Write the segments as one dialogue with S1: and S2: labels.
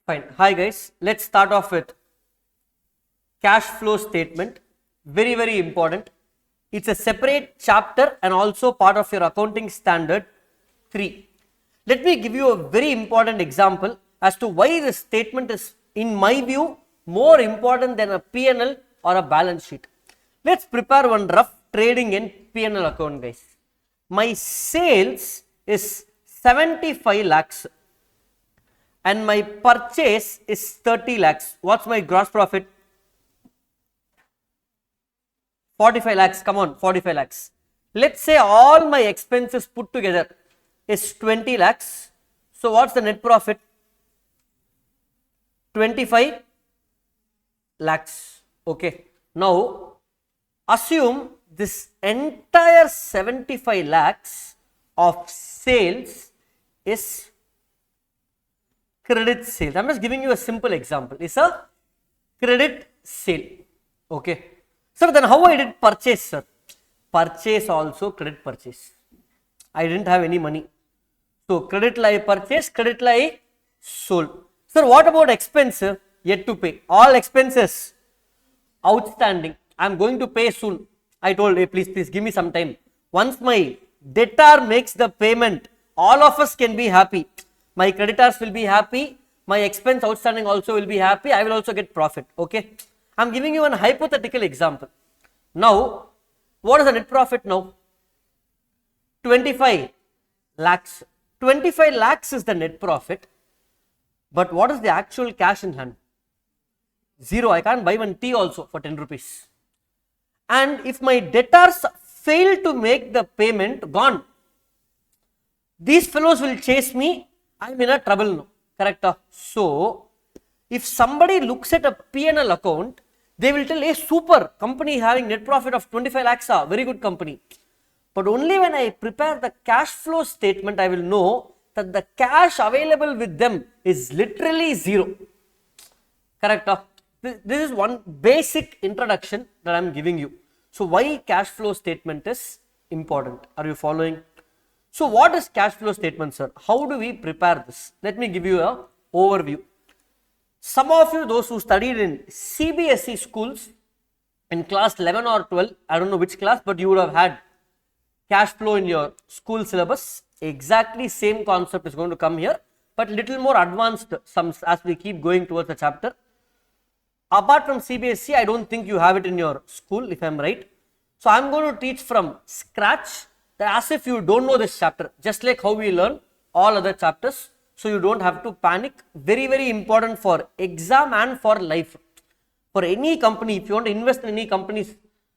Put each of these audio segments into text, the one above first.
S1: Fine. Hi guys, let's start off with cash flow statement. Very, very important. It's a separate chapter and also part of your accounting standard 3. Let me give you a very important example as to why this statement is, in my view, more important than a P&L or a balance sheet. Let's prepare one rough trading and P&L account, guys. My sales is 75 lakhs and my purchase is 30 lakhs. What's my gross profit? 45 lakhs. Come on, 45 lakhs. Let's say all my expenses put together is 20 lakhs. So what's the net profit? 25 lakhs. Okay. Now assume this entire 75 lakhs of sales is credit sales. I'm just giving you a simple example. It's a credit sale. Okay. Sir, then how I did purchase, sir? Purchase also credit purchase. I didn't have any money. So credit I purchase, credit I sold. Sir, what about expense? Yet to pay. All expenses outstanding. I'm going to pay soon. I told, hey, please give me some time. Once my debtor makes the payment, all of us can be happy. My creditors will be happy. My expense outstanding also will be happy. I will also get profit. Okay. I'm giving you a hypothetical example. Now, what is the net profit now? 25 lakhs. 25 lakhs is the net profit. But what is the actual cash in hand? 0. I can't buy one tea also for 10 rupees. And if my debtors fail to make the payment, gone. These fellows will chase me. I'm in a trouble now. Correct? So, if somebody looks at a P&L account, they will tell, hey, super, company having net profit of 25 lakhs, very good company. But only when I prepare the cash flow statement, I will know that the cash available with them is literally 0. Correct? This is one basic introduction that I am giving you. So, why cash flow statement is important? Are you following? So, what is cash flow statement, sir? How do we prepare this? Let me give you an overview. Some of you, those who studied in CBSE schools in class 11 or 12, I don't know which class, but you would have had cash flow in your school syllabus. Exactly same concept is going to come here, but little more advanced as we keep going towards the chapter. Apart from CBSE, I don't think you have it in your school, if I am right. So, I am going to teach from scratch, as if you don't know this chapter, just like how we learn all other chapters. So, you don't have to panic. Very, very important for exam and for life. For any company, if you want to invest in any companies,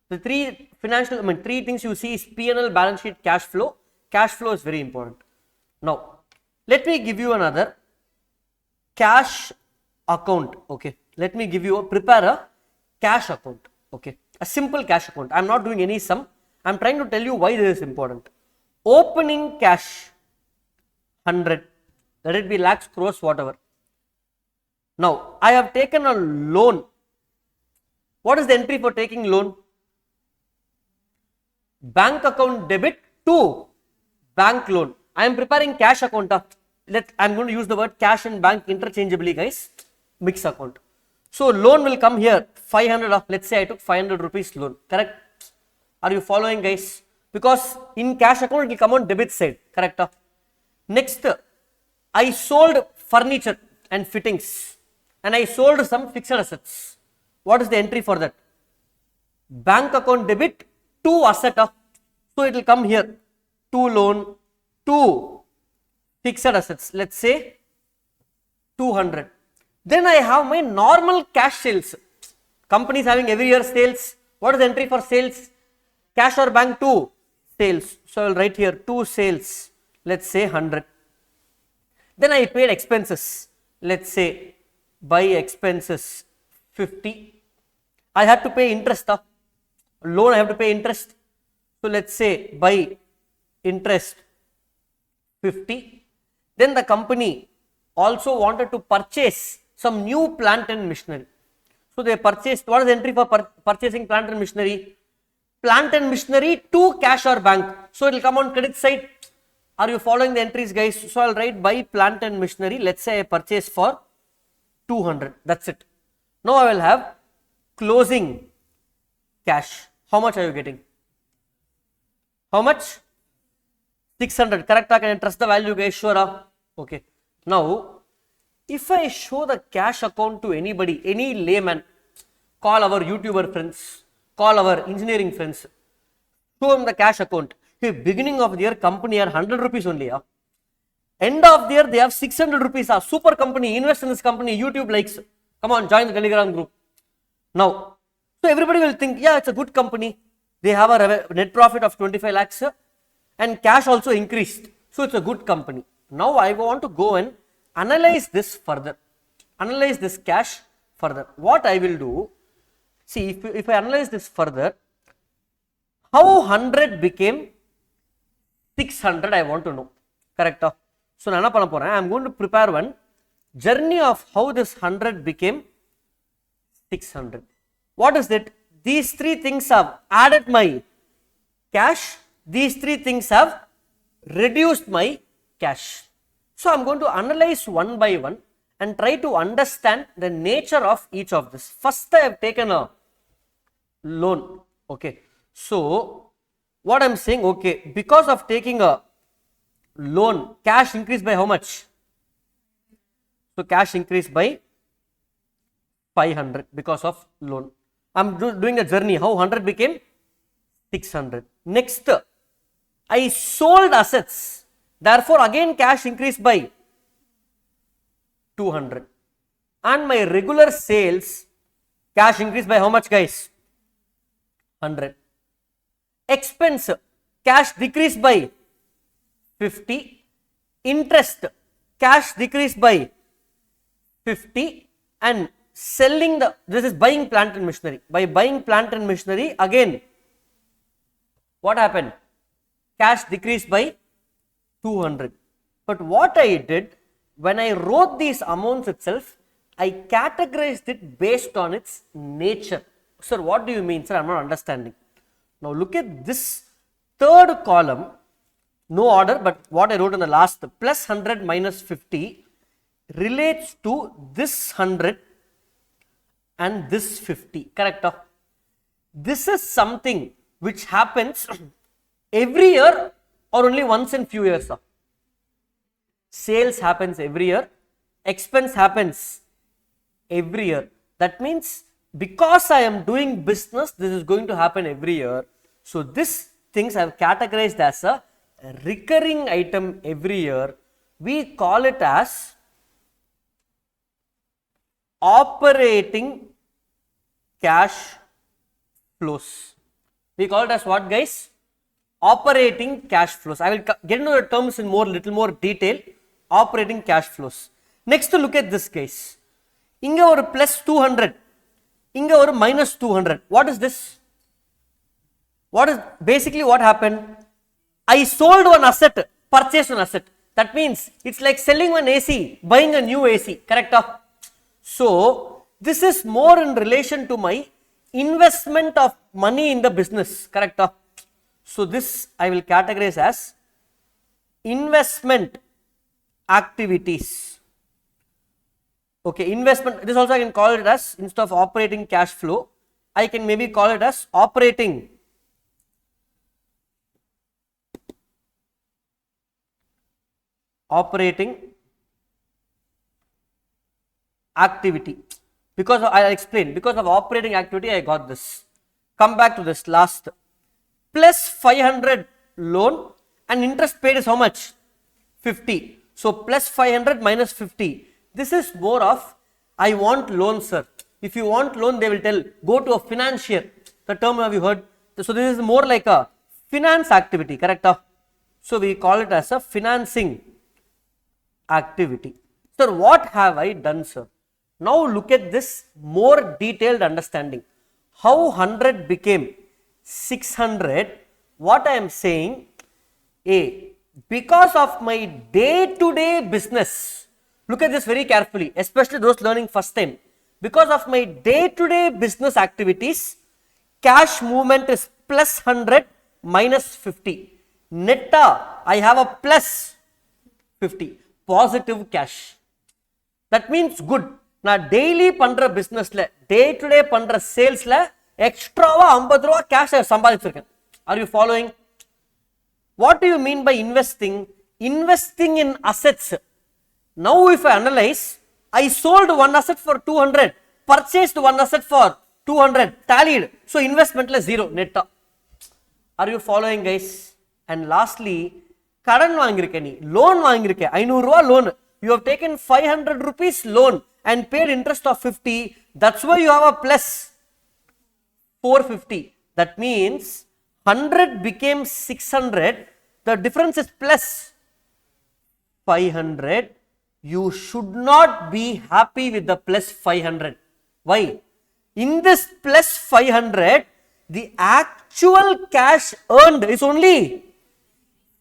S1: the three things you see is P&L, balance sheet, cash flow. Cash flow is very important. Now, let me give you another cash account. Okay. Let me give you prepare a cash account. Okay. A simple cash account. I am not doing any sum. I am trying to tell you why this is important. Opening cash 100. Let it be lakhs, crores, whatever. Now, I have taken a loan. What is the entry for taking loan? Bank account debit to bank loan. I am preparing cash account. I am going to use the word cash and bank interchangeably, guys. Mix account. So, loan will come here. 500 let's say I took 500 rupees loan. Correct? Are you following, guys? Because in cash account, it will come on debit side. Correct? Next, I sold furniture and fittings and I sold some fixed assets. What is the entry for that? Bank account debit to asset. So, it will come here. To loan, to fixed assets. Let's say 200. Then I have my normal cash sales. Companies having every year sales. What is the entry for sales? Cash or bank to sales. So, I will write here 2 sales. Let's say 100. Then I paid expenses. Let's say by expenses 50. I have to pay interest. Loan I have to pay interest. So, let's say by interest 50. Then the company also wanted to purchase some new plant and machinery. So, they purchased. What is the entry for purchasing plant and machinery? Plant and machinery to cash or bank. So, it will come on credit side. Are you following the entries, guys? So I'll write buy plant and machinery. Let's say I purchase for 200. That's it. Now I will have closing cash. How much are you getting? How much? 600. Correct? Can I trust the value, guys? Sure. Okay. Now, if I show the cash account to anybody, any layman, call our YouTuber friends, call our engineering friends, show them the cash account. Hey, beginning of the year, company had 100 rupees only. End of the year, they have 600 rupees. Super company, invest in this company, YouTube likes. Come on, join the Telegram group. Now, so everybody will think, yeah, it's a good company. They have a net profit of 25 lakhs and cash also increased. So it's a good company. Now I want to go and analyze this further. Analyze this cash further. What I will do, see if I analyze this further, how 100 became 600 I want to know. Correct? So I am going to prepare one journey of how this 100 became 600. What is it? These three things have added my cash. These three things have reduced my cash. So I am going to analyze one by one and try to understand the nature of each of this. First I have taken a loan. Okay. So what I am saying, okay, because of taking a loan, cash increased by how much? So cash increased by 500 because of loan. I am doing a journey, how 100 became 600. Next, I sold assets. Therefore, again cash increased by 200. And my regular sales, cash increased by how much, guys? 100. Expense, cash decreased by 50. Interest, cash decreased by 50. And selling this is buying plant and machinery. By buying plant and machinery, again, what happened? Cash decreased by 200. But what I did, when I wrote these amounts itself, I categorized it based on its nature. Sir, what do you mean? Sir, I am not understanding. Now look at this third column, no order, but what I wrote in the last, plus 100 minus 50 relates to this 100 and this 50. Correct? This is something which happens every year or only once in few years. Sales happens every year, expense happens every year. That means because I am doing business, this is going to happen every year. So these things I have categorized as a recurring item every year. We call it as operating cash flows. We call it as what, guys? Operating cash flows. I will get into the terms in little more detail. Operating cash flows. Next, look at this case. Inga or plus 200. Inga or minus 200. What is this? What is basically what happened? I sold one asset, purchased an asset. That means it's like selling one AC, buying a new AC. Correct? So this is more in relation to my investment of money in the business. Correct? So this I will categorize as investment activities. Okay, investment, this also I can call it as, instead of operating cash flow, I can maybe call it as operating activity. Because I will explain, because of operating activity I got this. Come back to this last, plus 500 loan and interest paid is how much? 50. So plus 500 minus 50. This is more of, I want loan, sir. If you want loan, they will tell, go to a financier. The term have you heard? So this is more like a finance activity, correct? So we call it as a financing activity. Sir, what have I done, sir? Now look at this more detailed understanding. How 100 became 600, what I am saying, because of my day-to-day business, look at this very carefully, especially those learning first time. Because of my day-to-day business activities, cash movement is plus 100 minus 50. Netta, I have a plus 50, positive cash. That means good. நான் daily பண்ற பிசினஸ்ல day to day பண்ற சேல்ஸ்ல எக்ஸ்ட்ராவா 50 ரூபா cash சம்பாதிச்சிருக்கேன். Are you following? What do you mean by investing? Investing in assets. Now if I analyze, I sold one asset for 200, purchased one asset for 200, tallied. So investment la zero net. Are you following guys? And lastly, kadan vaangirke nee, loan vaangirke, 500 ரூபா loan. You have taken 500 rupees loan and paid interest of 50. That's why you have a plus 450. That means 100 became 600. The difference is plus 500. You should not be happy with the plus 500. Why? In this plus 500, the actual cash earned is only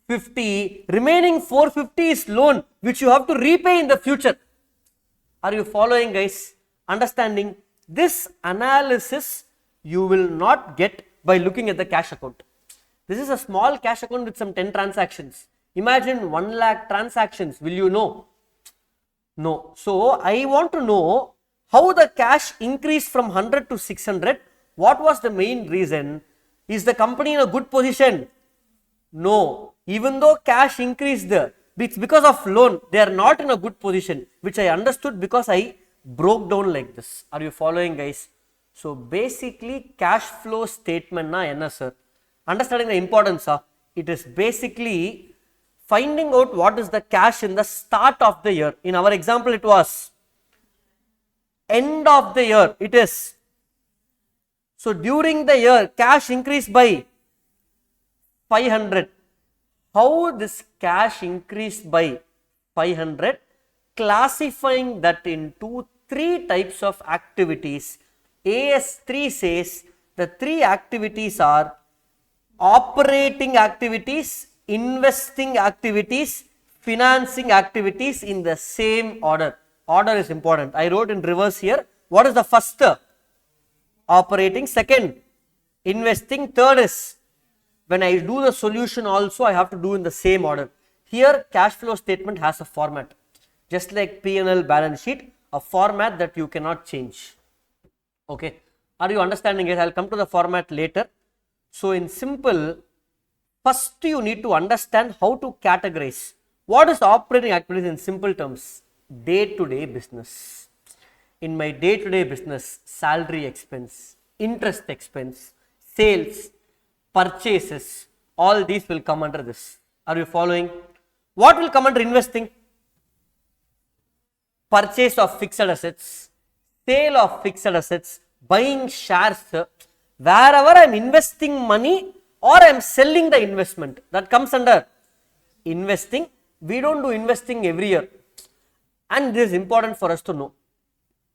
S1: 50. Remaining 450 is loan which you have to repay in the future. Are you following guys? Understanding? This analysis you will not get by looking at the cash account. This is a small cash account with some 10 transactions. Imagine 1 lakh transactions. Will you know? No. So I want to know how the cash increased from 100 to 600. What was the main reason? Is the company in a good position? No. Even though cash increased, it's because of loan. They are not in a good position, which I understood because I broke down like this. Are you following guys? So basically cash flow statement na enna sir? Understanding the importance of it is basically finding out what is the cash in the start of the year. In our example it was end of the year. It is so during the year cash increased by 500. How this cash increased by 500? Classifying that into 3 types of activities. AS3 says the 3 activities are operating activities, investing activities, financing activities in the same order. Order is important. I wrote in reverse here. What is the first? Operating. Second, investing. Third is when I do the solution also I have to do in the same order. Here cash flow statement has a format. Just like P&L balance sheet, a format that you cannot change. Okay. Are you understanding it? I will come to the format later. So in simple, first you need to understand how to categorize. What is operating activities in simple terms? Day-to-day business. In my day-to-day business, salary expense, interest expense, sales, purchases, all these will come under this. Are you following? What will come under investing? Purchase of fixed assets, sale of fixed assets, buying shares. Wherever I am investing money or I am selling the investment, that comes under investing. We don't do investing every year, and this is important for us to know.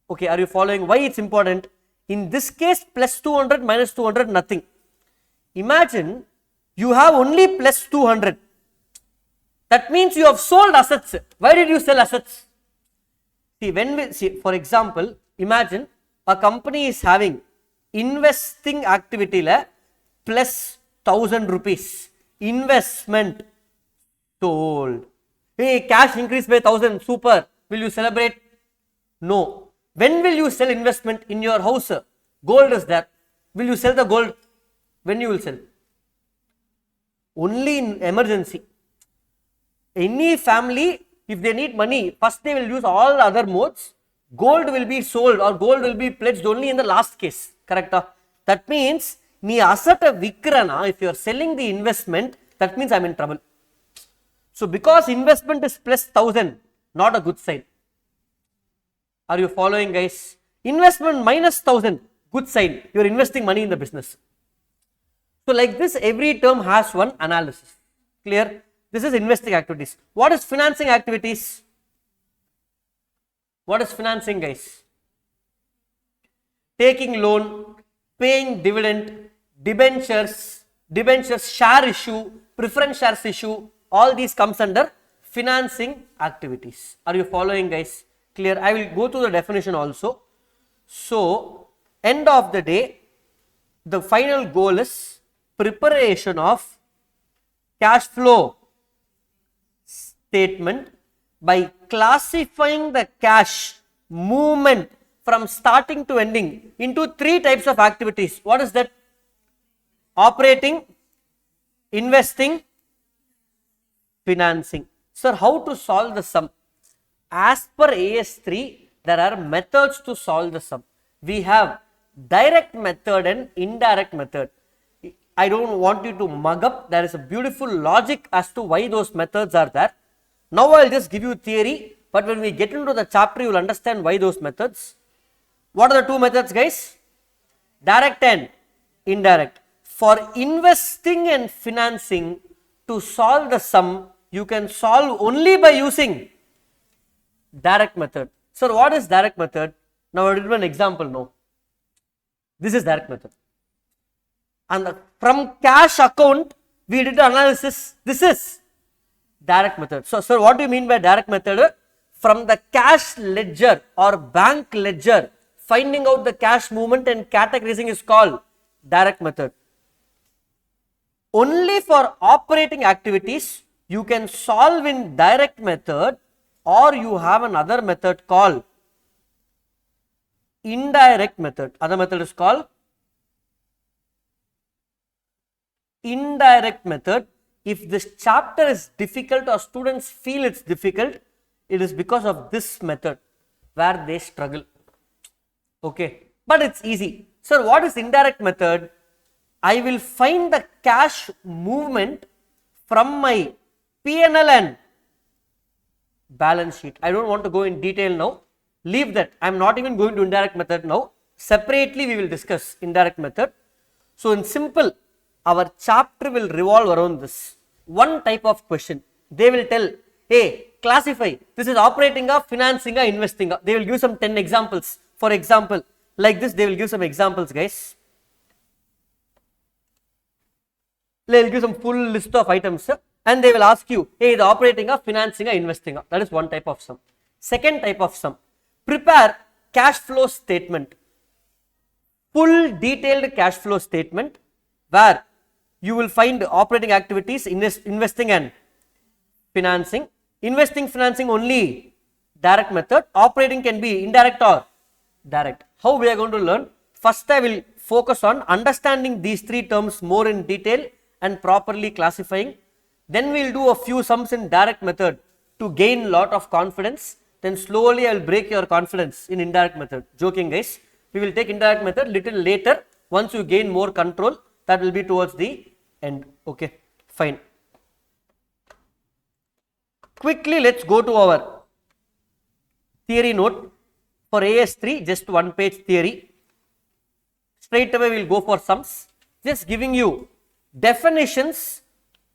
S1: Okay, are you following? Why it's important? In this case, plus 200 minus 200 nothing. Imagine you have only plus 200. That means you have sold assets. Why did you sell assets? See, when we see, for example, imagine a company is having investing activity la plus 1000 rupees, investment sold. Hey, cash increased by 1000, super. Will you celebrate? No. When will you sell investment? In your house, gold is there. Will you sell the gold? When you will sell? Only in emergency. Any family, if they need money, first they will use all the other modes. Gold will be sold or gold will be pledged only in the last case. Correct? That means, nee asset vikrana, if you are selling the investment, that means I am in trouble. So because investment is plus 1000, not a good sign. Are you following guys? Investment minus 1000, good sign. You are investing money in the business. So like this, every term has one analysis. Clear? This is investing activities. What is financing activities? What is financing guys? Taking loan, paying dividend, debentures, share issue, preference shares issue, all these comes under financing activities. Are you following guys? Clear? I will go to the definition also. So end of the day, the final goal is preparation of cash flow statement by classifying the cash movement from starting to ending into three types of activities. What is that? Operating, investing, financing. Sir, how to solve the sum? As per AS3, there are methods to solve the sum. We have direct method and indirect method. I don't want you to mug up. There is a beautiful logic as to why those methods are there. Now I'll just give you theory, but when we get into the chapter, you will understand why those methods. What are the two methods, guys? Direct and indirect. For investing and financing, to solve the sum, you can solve only by using direct method. Sir, what is direct method? Now I will give an example. No, this is direct method. And from cash account, we did analysis. This is direct method. So, sir, what do you mean by direct method? From the cash ledger or bank ledger, finding out the cash movement and categorizing is called direct method. Only for operating activities, you can solve in direct method, or you have another method called indirect method. Other method is called indirect method. If this chapter is difficult or students feel it's difficult, it is because of this method where they struggle. Okay, but it's easy. Sir, what is indirect method? I will find the cash movement from my P&L and balance sheet. I don't want to go in detail now. Leave that. I am not even going to indirect method now. Separately, we will discuss indirect method. So, in simple, our chapter will revolve around this. One type of question. They will tell, hey, classify. This is operating or financing or investing. They will give some 10 examples. For example, like this, they will give some examples, guys. They will give some full list of items and they will ask you, hey, the operating or financing or investing. That is one type of sum. Second type of sum. Prepare cash flow statement. Full detailed cash flow statement where you will find operating activities, investing and financing. Investing, financing only direct method. Operating can be indirect or direct. How we are going to learn? First, I will focus on understanding these three terms more in detail and properly classifying. Then we will do a few sums in direct method to gain lot of confidence. Then slowly I will break your confidence in indirect method. Joking, guys. We will take indirect method little later. Once you gain more control, that will be towards the end. Okay, fine. Quickly, let's go to our theory note. For AS3, just one page theory. Straight away we will go for sums. Just giving you definitions.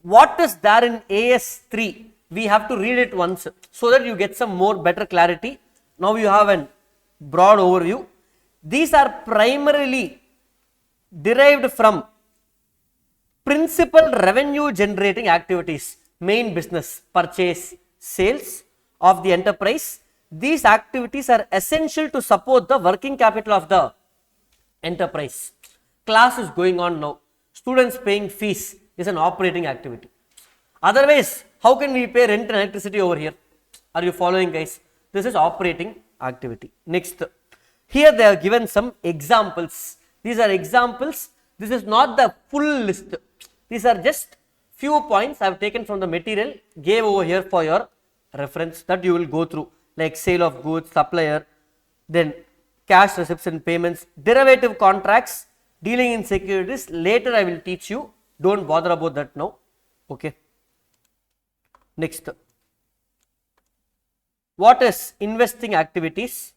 S1: What is there in AS3? We have to read it once so that you get some more better clarity. Now you have a broad overview. These are primarily derived from principal revenue generating activities, main business, purchase, sales of the enterprise. These activities are essential to support the working capital of the enterprise. Class is going on now. Students paying fees is an operating activity. Otherwise, how can we pay rent and electricity over here? Are you following, guys? This is operating activity. Next, here they are given some examples. These are examples. This is not the full list. These are just few points I have taken from the material, gave over here for your reference that you will go through, like sale of goods, supplier, then cash receipts and payments, derivative contracts, dealing in securities. Later I will teach you. Don't bother about that now. Okay. Next. What is investing activities?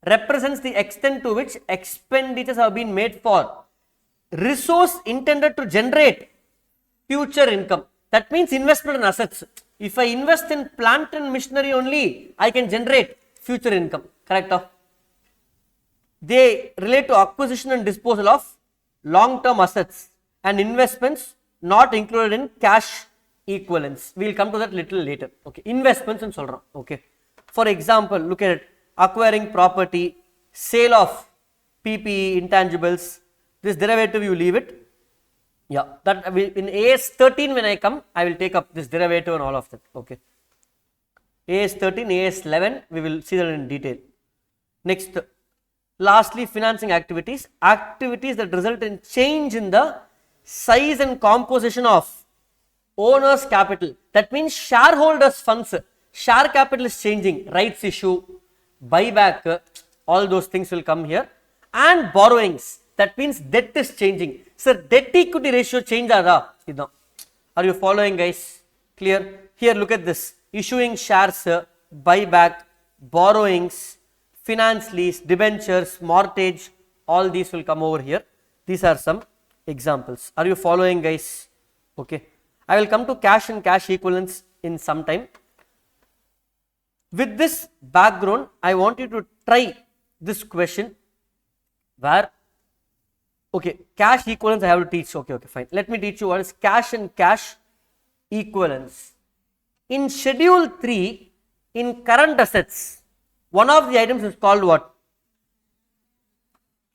S1: Represents the extent to which expenditures have been made for resource intended to generate future income. That means investment in assets. If I invest in plant and machinery only, I can generate future income. Correct? They relate to acquisition and disposal of long-term assets and investments not included in cash equivalents. We will come to that little later. Okay. Investments and solra. Okay. For example, look at it. Acquiring property, sale of PPE, intangibles. This derivative you leave it. Yeah, that in AS13 when I come, I will take up this derivative and all of that. Okay. AS13, AS11, we will see that in detail. Next, lastly, financing activities. Activities that result in change in the size and composition of owner's capital. That means shareholders' funds. Share capital is changing. Rights issue, buyback, all those things will come here. And borrowings. That means debt is changing. Sir, debt equity ratio change are you following, guys? Clear? Here, look at this. Issuing shares, buyback, borrowings, finance lease, debentures, mortgage, all these will come over here. These are some examples. Are you following, guys? Okay. I will come to cash and cash equivalents in some time. With this background, I want you to try this question where, okay, cash equivalents I have to teach. Okay, fine. Let me teach you what is cash and cash equivalents. In schedule 3, in current assets, one of the items is called what?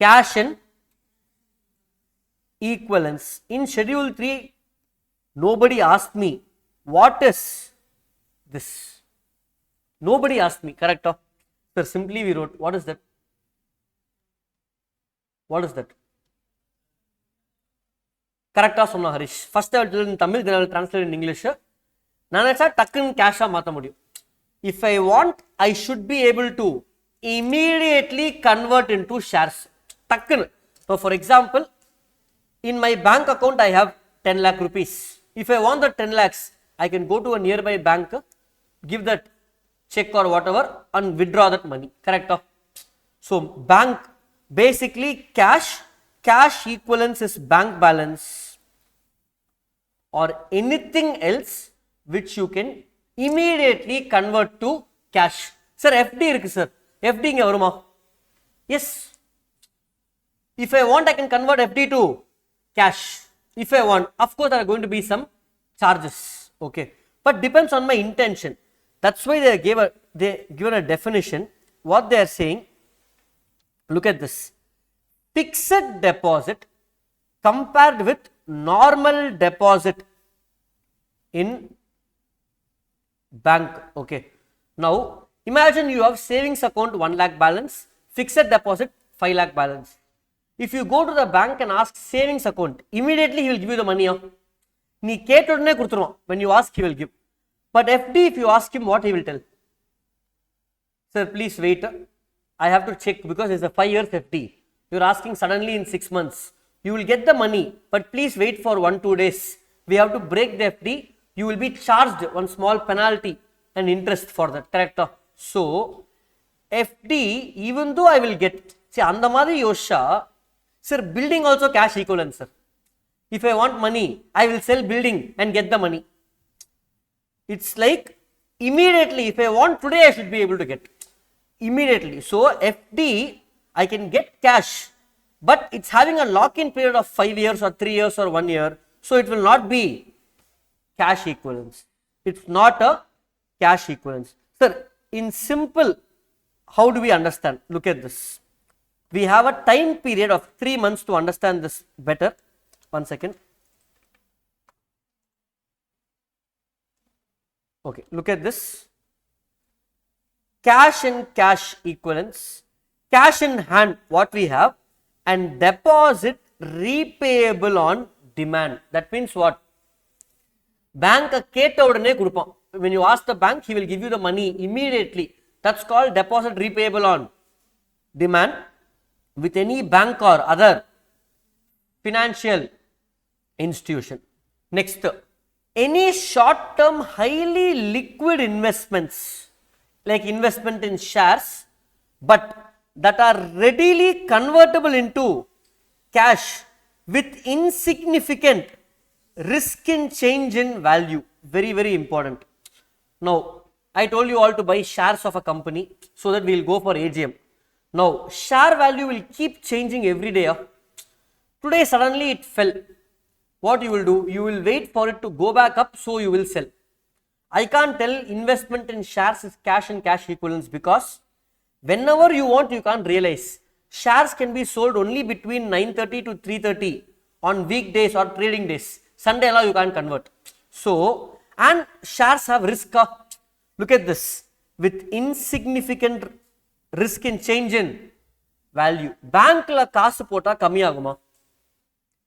S1: Cash and equivalents. In schedule 3, nobody asked me what is this. Nobody asked me, correct? Sir, simply we wrote, what is that? What is that? Correct, Somna Harish. First I will tell in Tamil, then I will translate in English. Nanacha takkun cash mata mudiyum. If I want, I should be able to immediately convert into shares. Takkun. So for example, in my bank account I have 10 lakh rupees. If I want the 10 lakhs, I can go to a nearby bank, give that check or whatever and withdraw that money. Correct? So bank, basically cash equivalence is bank balance or anything else which you can immediately convert to cash. Sir, FD irukku sir. FD inga varuma? Yes. If I want, I can convert FD to cash. If I want, of course there are going to be some charges. Okay, but depends on my intention. That's why they given a definition. What they are saying, look at this. Fixed deposit compared with normal deposit in bank. Okay, now imagine you have savings account 1 lakh balance, fixed deposit 5 lakh balance. If you go to the bank and ask savings account, immediately he will give you the money. When you ask, he will give. But FD, if you ask him, what he will tell? Sir, please wait. I have to check because it's a 5 years FD. You are asking suddenly in 6 months. You will get the money, but please wait for 1-2 days. We have to break the FD. You will be charged one small penalty and interest for that. Correct? So, FD, even though I will get, see, Andamadi Yosha, sir, building also cash equivalent, sir. If I want money, I will sell building and get the money. It's like immediately, if I want today, I should be able to get immediately. So, FD, I can get cash, but it's having a lock-in period of 5 years or 3 years or 1 year. So, it will not be cash equivalence. It's not a cash equivalence. Sir, in simple, how do we understand? Look at this. We have a time period of 3 months to understand this better. 1 second. Okay, look at this. Cash and cash equivalents, cash in hand, what we have, and deposit repayable on demand. That means what? Bank when you ask the bank, he will give you the money immediately. That's called deposit repayable on demand with any bank or other financial institution. Next, any short term highly liquid investments like investment in shares, but that are readily convertible into cash with insignificant risk in change in value. Very, very important. Now, I told you all to buy shares of a company so that we will go for AGM. Now, share value will keep changing every day. Today, suddenly it fell. What you will do? You will wait for it to go back up, so you will sell. I can't tell investment in shares is cash and cash equivalents because whenever you want, you can't realize. Shares can be sold only between 9:30 to 3:30 on weekdays or trading days. Sunday you can't convert. So, and shares have risk. Look at this. With insignificant risk in change in value. Bank la காசு போட்டா கம்மி ஆகுமா?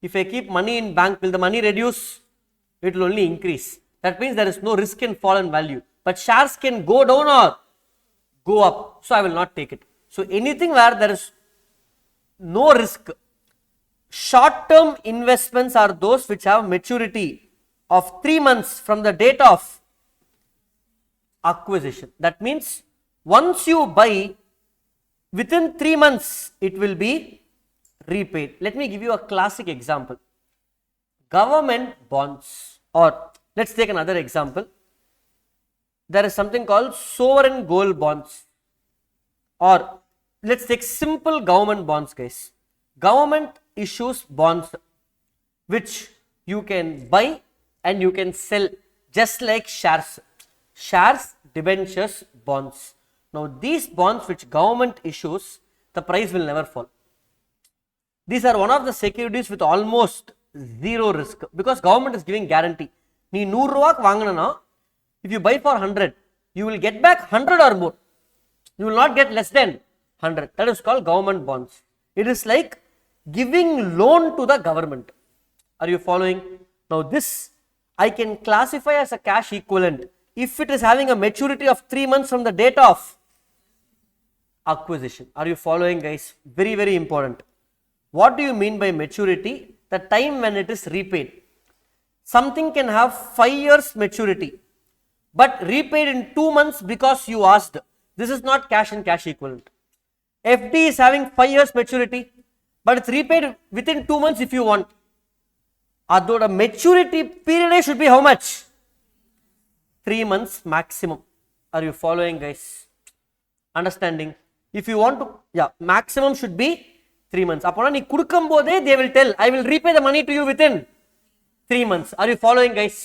S1: If I keep money in bank, will the money reduce? It will only increase. That means there is no risk in fall in value. But shares can go down or go up. So I will not take it. So anything where there is no risk. Short term investments are those which have maturity of 3 months from the date of acquisition. That means once you buy, within 3 months it will be repaid. Let me give you a classic example. Government bonds, or let's take another example. There is something called sovereign gold bonds, or let's take simple government bonds, guys. Government issues bonds which you can buy and you can sell just like shares. Shares, debentures, bonds. Now these bonds which government issues, the price will never fall. These are one of the securities with almost zero risk because government is giving guarantee. நீ 100 ரூபாய்க்கு வாங்கினா, if you buy for 100, you will get back 100 or more. You will not get less than 100. That is called government bonds. It is like giving loan to the government. Are you following? Now this I can classify as a cash equivalent if it is having a maturity of 3 months from the date of acquisition. Are you following, guys? Very, very important. What do you mean by maturity? The time when it is repaid. Something can have 5 years maturity but repaid in 2 months because you asked. This is not cash and cash equivalent. FD is having 5 years maturity but it's repaid within 2 months if you want. Although the maturity period should be how much? 3 months maximum. Are you following, guys? Understanding? If you want to, yeah, maximum should be 3 months. அப்போனா நீ கொடுக்கும்போதே they will tell, I will repay the money to you within 3 months. Are you following, guys?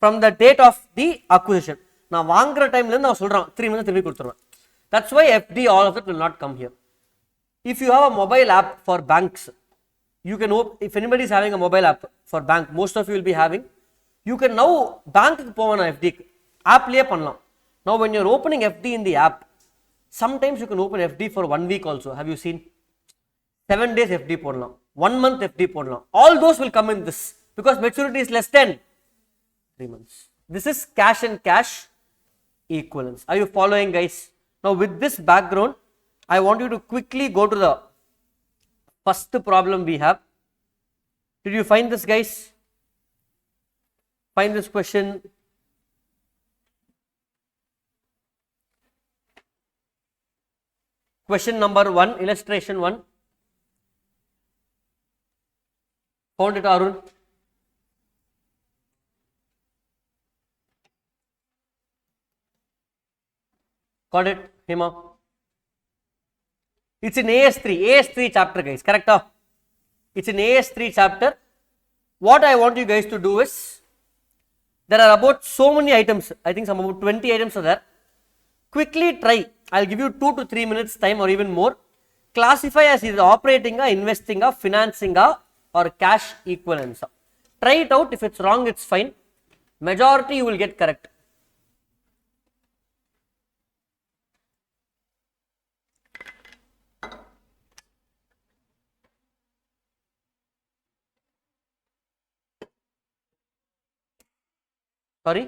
S1: From the date of the acquisition. நான் வாங்குற டைம்ல இருந்து நான் சொல்றேன் 3 months திருப்பி கொடுத்துருவேன். That's why FD, all of it will not come here. If you have a mobile app for banks, you can open, if anybody is having a mobile app for bank, most of you will be having, you can now bank க்கு போவேனா FD app லயே பண்ணலாம். Now when you are opening FD in the app, sometimes you can open FD for 1 week also. Have you seen? 7 days FD போடலாம், 1 month FD போடலாம். All those will come in this because maturity is less than 3 months. This is cash and cash equivalence. Are you following, guys? Now with this background, I want you to quickly go to the first problem we have. Did you find this, guys? Find this question. Question number 1, illustration 1. Found it, Arun? Got it, Hima? It's in AS3 chapter, guys, correct? It's in AS3 chapter. What I want you guys to do is, there are about so many items, I think some about 20 items are there. Quickly try, I'll give you 2 to 3 minutes time or even more. Classify as either operating, investing, financing, or cash equivalence. Try it out. If it's wrong, it's fine. Majority you will get correct. Sorry?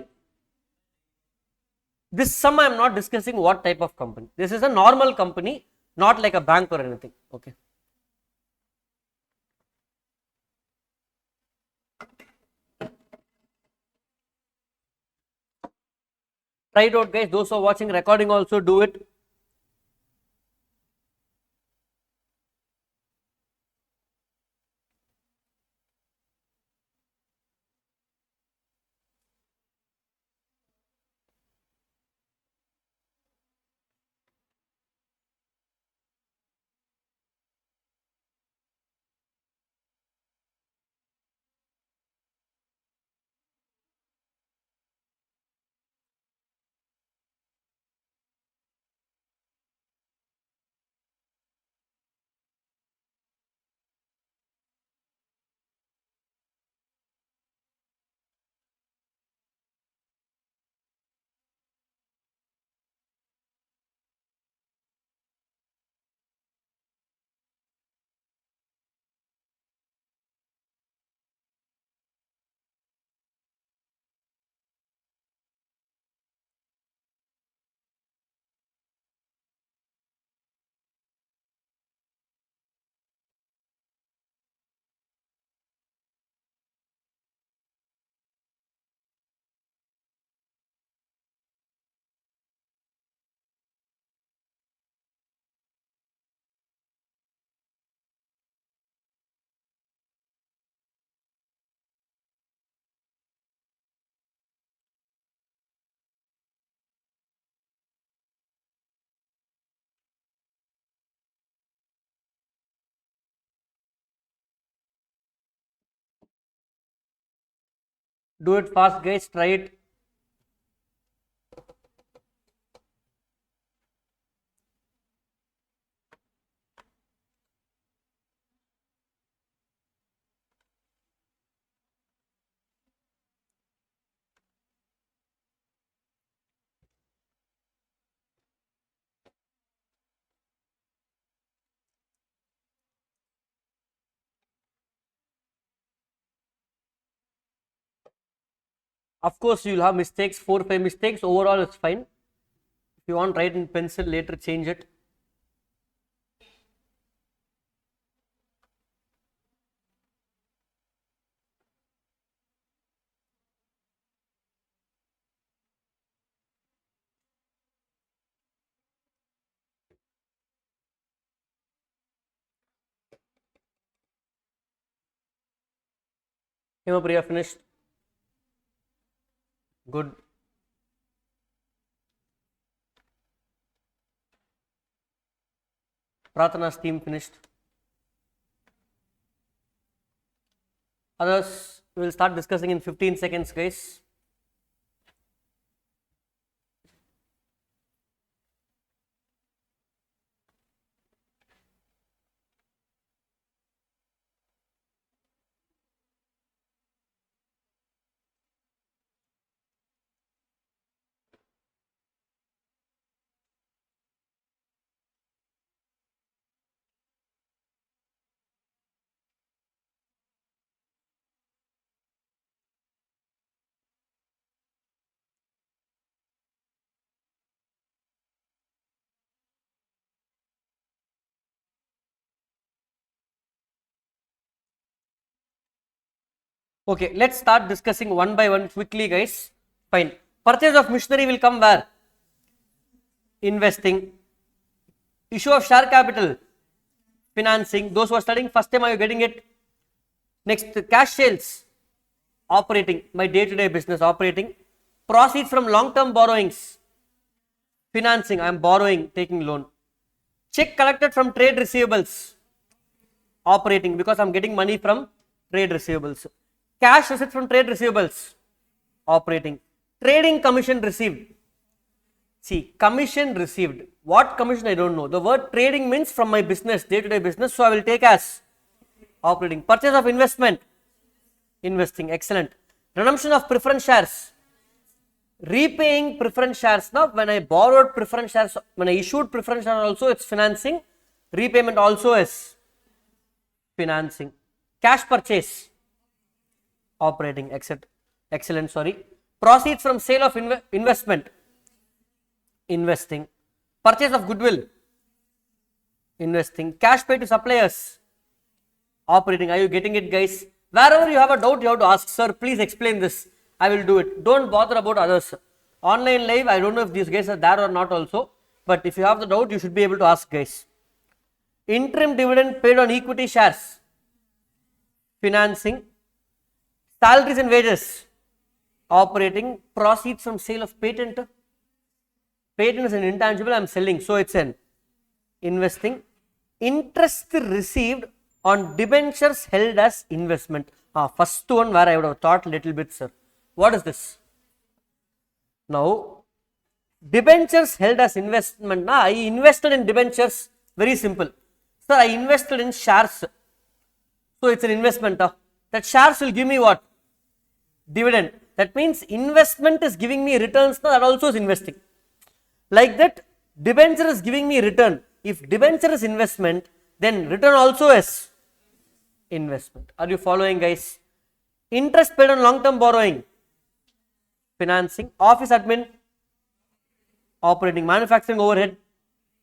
S1: This sum I am not discussing what type of company. This is a normal company, not like a bank or anything. Okay. Try it out, guys. Those who are watching recording also do it. Do it fast, guys. Try it. Of course, you'll have mistakes, 4 5 mistakes. Overall, it's fine. If you want, write in pencil, later change it. Hemapriya finished. Good. Pratana's team finished. Others, we will start discussing in 15 seconds, guys. Okay, let's start discussing one by one quickly, guys. Fine. Purchase of machinery will come where? Investing. Issue of share capital, financing. Those who are studying first time, are you getting it? Next, cash sales, operating, my day-to-day business, operating. Proceeds from long-term borrowings, financing, I am borrowing, taking loan. Check collected from trade receivables, operating, because I am getting money from trade receivables. Cash receipts from trade receivables, operating. Trading commission received. See, commission received. What commission? I don't know. The word trading means from my business, day-to-day business. So I will take as operating. Purchase of investment, investing. Excellent. Redemption of preference shares, repaying preference shares. Now, when I borrowed preference shares, when I issued preference shares also, it's financing. Repayment also is financing. Cash purchase, operating. Excellent. Sorry. Proceeds from sale of investment, investing. Purchase of goodwill, investing. Cash paid to suppliers, operating. Are you getting it, guys? Wherever you have a doubt, you have to ask, sir, please explain this. I will do it. Don't bother about others. Online live, I don't know if these guys are there or not also, but if you have the doubt, you should be able to ask, guys. Interim dividend paid on equity shares, financing. Salaries and wages, operating. Proceeds from sale of patent. Patent is an intangible, I am selling, so it's an investing. Interest received on debentures held as investment. First one where I would have thought little bit, sir. What is this? Now, debentures held as investment. I invested in debentures. Very simple. Sir, I invested in shares. So it's an investment. That shares will give me what? Dividend. That means investment is giving me returns. That also is investing. Like that, debenture is giving me return. If debenture is investment, then return also is investment. Are you following, guys? Interest paid on long-term borrowing, financing. Office admin, operating. Manufacturing overhead,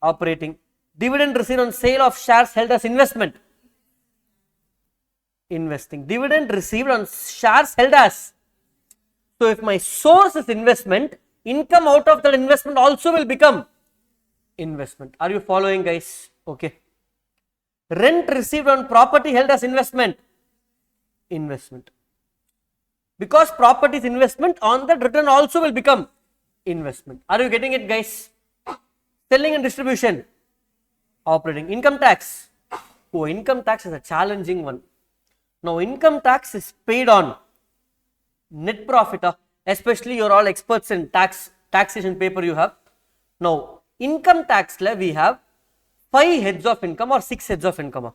S1: operating. Dividend received on sale of shares held as investment, investing. Dividend received on shares held as. So if my source is investment, income out of that investment also will become investment. Are you following, guys? Okay. Rent received on property held as investment, investment. Because property is investment, on that return also will become investment. Are you getting it, guys? Selling and distribution, operating. Income tax. Income tax is a challenging one. Now, income tax is paid on net profit, especially you're all experts in taxation paper you have. Now, income tax le we have 5 heads of income or 6 heads of income.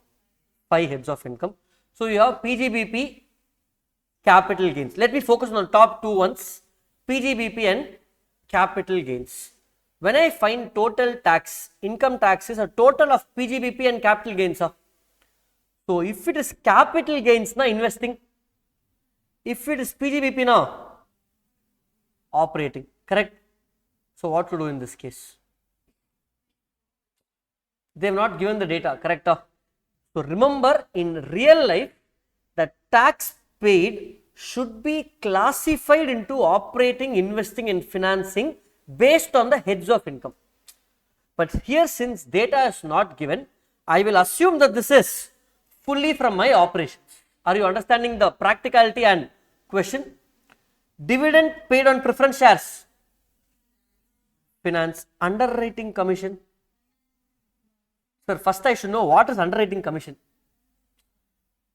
S1: 5 heads of income. So, you have PGBP, capital gains. Let me focus on the top two ones, PGBP and capital gains. When I find total tax, income tax is a total of PGBP and capital gains. So, if it is capital gains, na investing. If it is PGBP, na operating. Correct? So, what to do in this case? They have not given the data. Correct? So, remember in real life, the tax paid should be classified into operating, investing and financing based on the heads of income. But here, since data is not given, I will assume that this is fully from my operations. Are you understanding the practicality and question? Dividend paid on preference shares, finance. Underwriting commission. Sir, first I should know what is underwriting commission.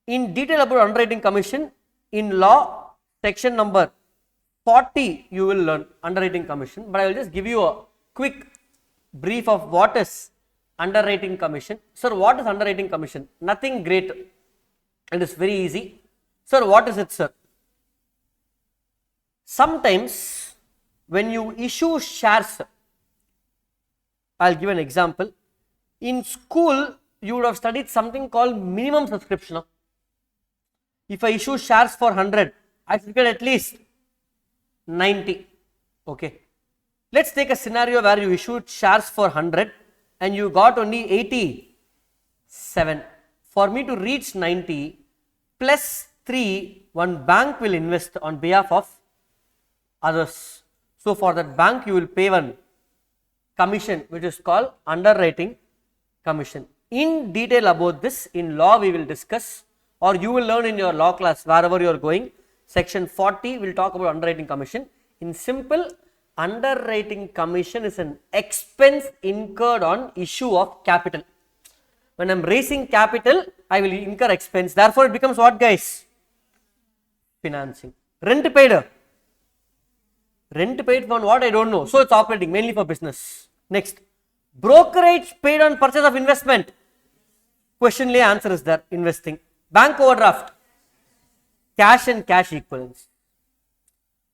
S1: In detail about underwriting commission, in law section number 40 you will learn underwriting commission, but I will just give you a quick brief of what is underwriting commission. Sir, what is underwriting commission? Nothing great, it is very easy. Sir, what is it, sir? Sometimes when you issue shares, I will give an example. In school you would have studied something called minimum subscription. If I issue shares for 100, I should get at least 90. Okay. Let's take a scenario where you issued shares for 100 and you got only 87. For me to reach 90 plus 3, one bank will invest on behalf of others. So, for that bank you will pay one commission which is called underwriting commission. In detail about this in law we will discuss, or you will learn in your law class wherever you are going. Section 40 will talk about underwriting commission. In simple, underwriting commission is an expense incurred on issue of capital. When I am raising capital, I will incur expense. Therefore, it becomes what, guys? Financing. Rent paid. Rent paid on what? I don't know. So, it's operating mainly for business. Next, brokerage paid on purchase of investment. Question lay answer is there, investing. Bank overdraft, cash and cash equivalents.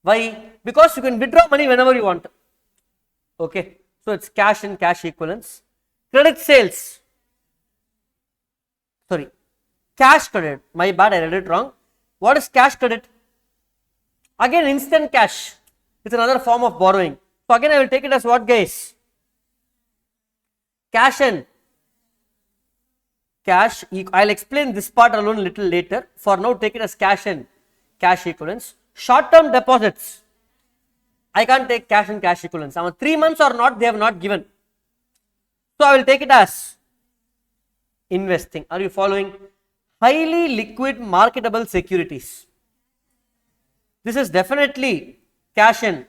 S1: Why? Because you can withdraw money whenever you want. Okay, so it's cash and cash equivalents. Credit sales, sorry, cash credit. My bad, I read it wrong. What is cash credit? Again, instant cash. It's another form of borrowing. So again, I will take it as what, guys? Cash and cash. I will explain this part alone a little later. For now, take it as cash and cash equivalents. Short term deposits. I can't take cash and cash equivalents. 3 months or not, they have not given. So, I will take it as investing. Are you following? Highly liquid marketable securities. This is definitely cash and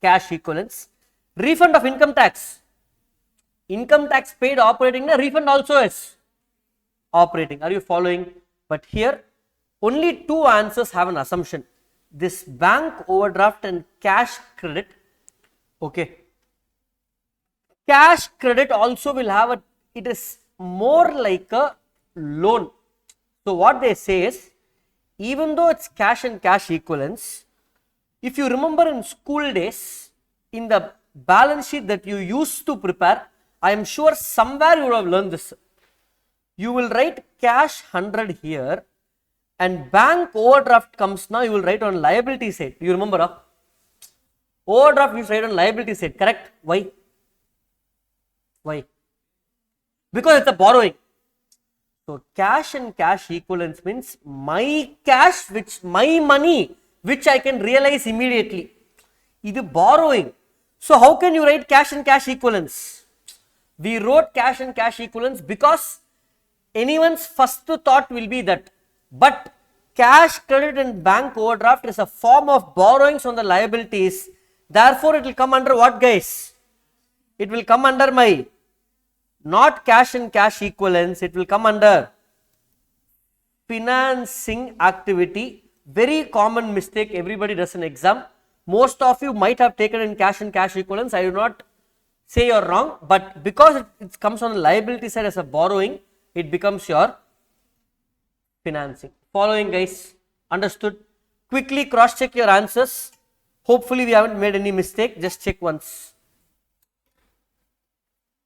S1: cash equivalents. Refund of income tax. Income tax paid operating, refund also is operating. Are you following? But here only two answers have an assumption. This bank overdraft and cash credit. Okay. Cash credit also will have it is more like a loan. So what they say is, even though it's cash and cash equivalents, if you remember in school days, in the balance sheet that you used to prepare, I am sure somewhere you would have learned this. You will write cash 100 here and bank overdraft comes now, you will write on liability side. You remember? Overdraft you write on liability side, correct? Why? Why? Because it's a borrowing. So cash and cash equivalents means my cash, my money, which I can realize immediately. This is borrowing. So how can you write cash and cash equivalents? We wrote cash and cash equivalents because anyone's first thought will be that. But cash credit and bank overdraft is a form of borrowings on the liabilities. Therefore, it will come under what, guys? It will come under my not cash and cash equivalents. It will come under financing activity Very common mistake everybody does in exam. Most of you might have taken in cash and cash equivalents. I do not say you're wrong, but because it comes on the liability side as a borrowing, it becomes your financing. Following, guys, understood? Quickly cross check your answers. Hopefully we haven't made any mistake. Just check once.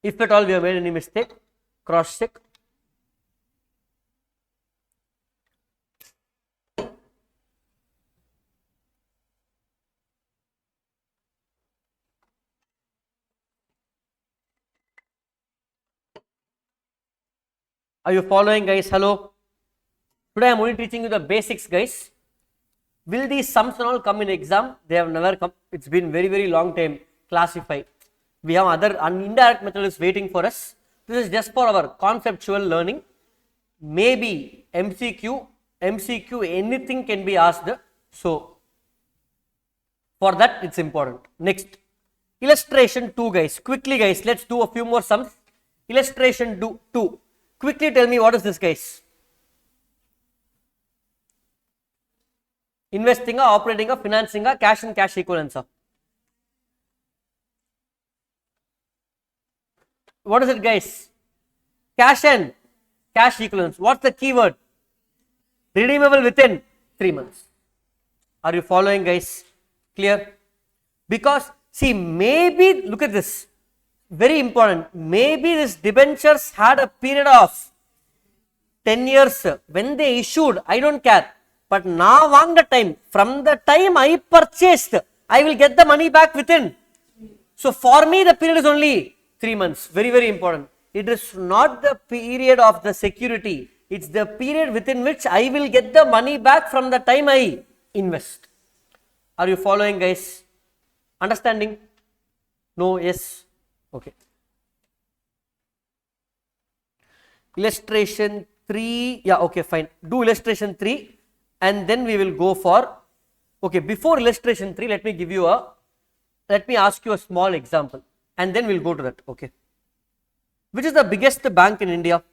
S1: If at all we have made any mistake, cross check. Are you following, guys? Hello. Today I am only teaching you the basics, guys. Will these sums and all come in exam? They have never come. It's been very long time. Classify. We have other indirect method is waiting for us. This is just for our conceptual learning. Maybe MCQ, anything can be asked. So for that it's important. Next, illustration 2, guys. Quickly, guys, let's do a few more sums. Illustration 2. Quickly tell me what is this, guys? Investing, operating, financing, cash and cash equivalents. What is it, guys? Cash and cash equivalents. What's the keyword? Redeemable within 3 months. Are you following, guys? Clear? Because see, maybe look at this. Very important. Maybe these debentures had a period of 10 years when they issued. I don't care. But now on the time, from the time I purchased, I will get the money back within. So for me, the period is only 3 months. Very important. It is not the period of the security. It's the period within which I will get the money back from the time I invest. Are you following, guys? Understanding? No? Yes? Okay. Illustration 3. Yeah, okay, fine. Do illustration 3 and then we will go for, okay, before illustration 3, let me ask you a small example and then we'll go to that, okay. Which is the biggest bank in India?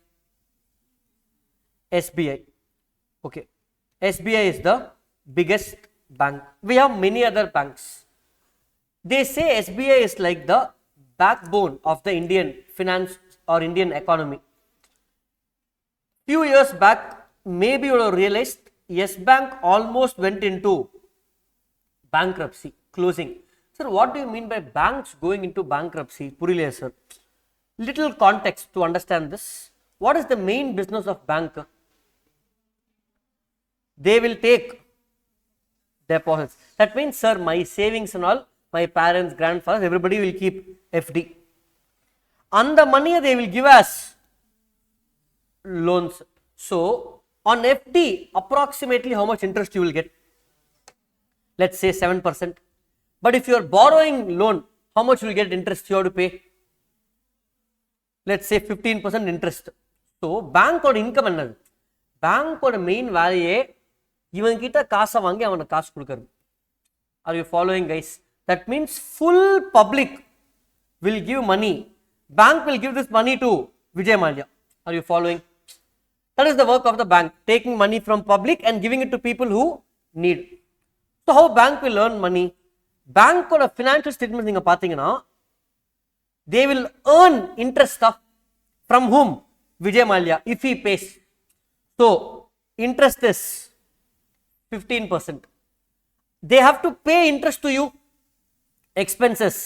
S1: SBI. Okay. SBI is the biggest bank. We have many other banks. They say SBI is like the backbone of the Indian finance or Indian economy. Few years back, maybe you will have realized Yes Bank almost went into bankruptcy, closing. Sir, what do you mean by banks going into bankruptcy? Puriliya, sir. Little context to understand this. What is the main business of bank? They will take deposits. That means, sir, my savings and all, my parents, grandfathers, everybody will keep FD. And the money they will give us loans. So, on FD, approximately how much interest you will get? Let's say 7%. But if you are borrowing loan, how much you will get interest you have to pay? Let's say 15% interest. So, bank or income என்னது? Bank or main value இவன் கிட்ட காசை வாங்கி அவனுக்கு காசு கொடுக்கிறது. Are you following, guys? That means full public will give money. Bank will give this money to Vijay Mallya. Are you following? That is the work of the bank, taking money from public and giving it to people who need. So how bank will earn money? Bank or financial statements நீங்க பாத்தீங்கன்னா they will earn interest from whom? Vijay Mallya, if he pays. So interest is 15%. They have to pay interest to you. Expenses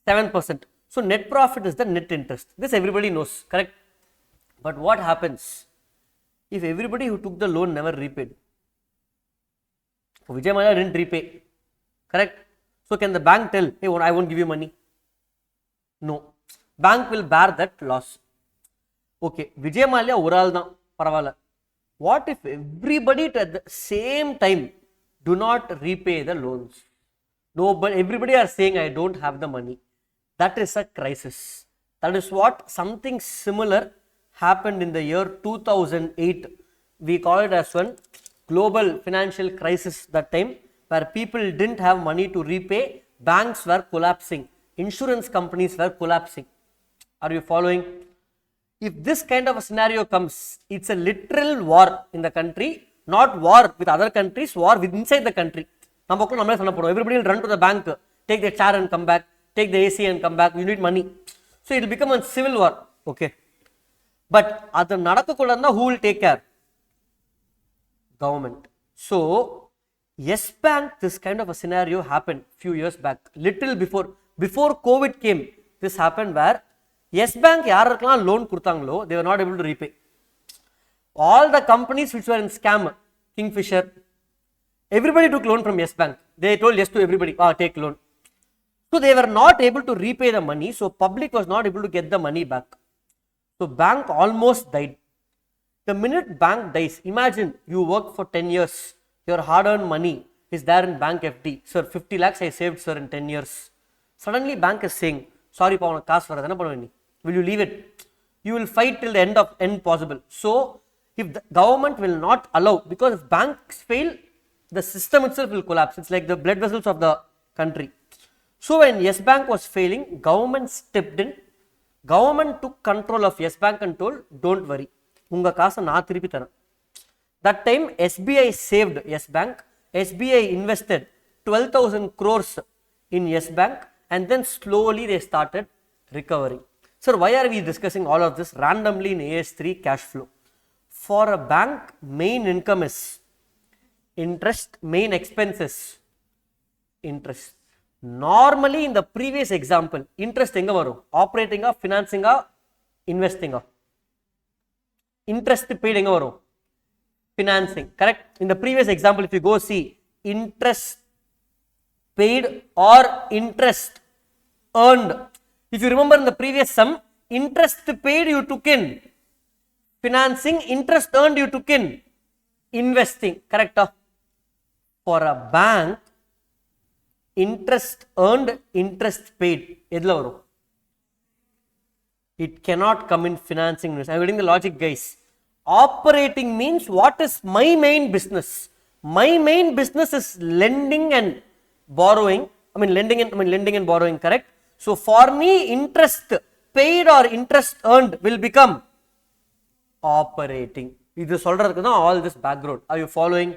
S1: 7%. So net profit is the net interest. This everybody knows, correct? But what happens if everybody who took the loan never repaid? Vijay Mallya didn't repay, correct? So can the bank tell, hey, I won't give you money? No. Bank will bear that loss. Okay, Vijay Mallya ஒரு ஆள் தான் பரவாயில்ல. What if everybody at the same time do not repay the loans? No, but everybody are saying I don't have the money. That is a crisis. That is what something similar happened in the year 2008. We call it as one global financial crisis that time, where people didn't have money to repay, banks were collapsing, insurance companies were collapsing. Are you following? If this kind of a scenario comes, it's a literal war in the country, not war with other countries, war with inside the country. Everybody will run to the bank, take the chair and come back, take the AC and come back, you need money. So it will become a civil war. Okay. But adu nadakkulla who will take care? Government. So yes bank, this kind of a scenario happened few years back, little before COVID came. This happened where yes bank yarukla loan kudutangalo, they were not able to repay. All the companies which were in scam, Kingfisher, everybody took loan from yes bank. They told yes to everybody, take loan. So they were not able to repay the money, so public was not able to get the money back. So bank almost died. The minute bank dies, imagine you work for 10 years, your hard earned money is there in bank FD. Sir, 50 lakhs I saved, sir, in 10 years. Suddenly bank is saying, sorry, will you leave it? You will fight till the end possible. So if the government will not allow, because if banks fail, the system itself will collapse. It's like the blood vessels of the country. So when Yes Bank was failing, government stepped in. Government took control of Yes Bank and told, don't worry, unga kaasa na thirupi tharan. That time SBI saved Yes Bank. SBI invested 12,000 crores in Yes Bank, and then slowly they started recovering. Sir, why are we discussing all of this randomly in AS3 cash flow? For a bank, main income is interest, main expenses interest. Normally in the previous example, interest enga varum? Operating or financing or investing or? Interest paid enga varum? Financing, correct? In the previous example, if you go see, interest paid or interest earned. If you remember in the previous sum, interest paid you took in financing, interest earned you took in investing, correct? For a bank, interest earned, interest paid, edla varum? It cannot come in financing. I'm getting the logic, guys. Operating means what is my main business? My main business is lending and borrowing. Lending and borrowing, correct? So for me, interest paid or interest earned will become operating. This is all this background. Are you following?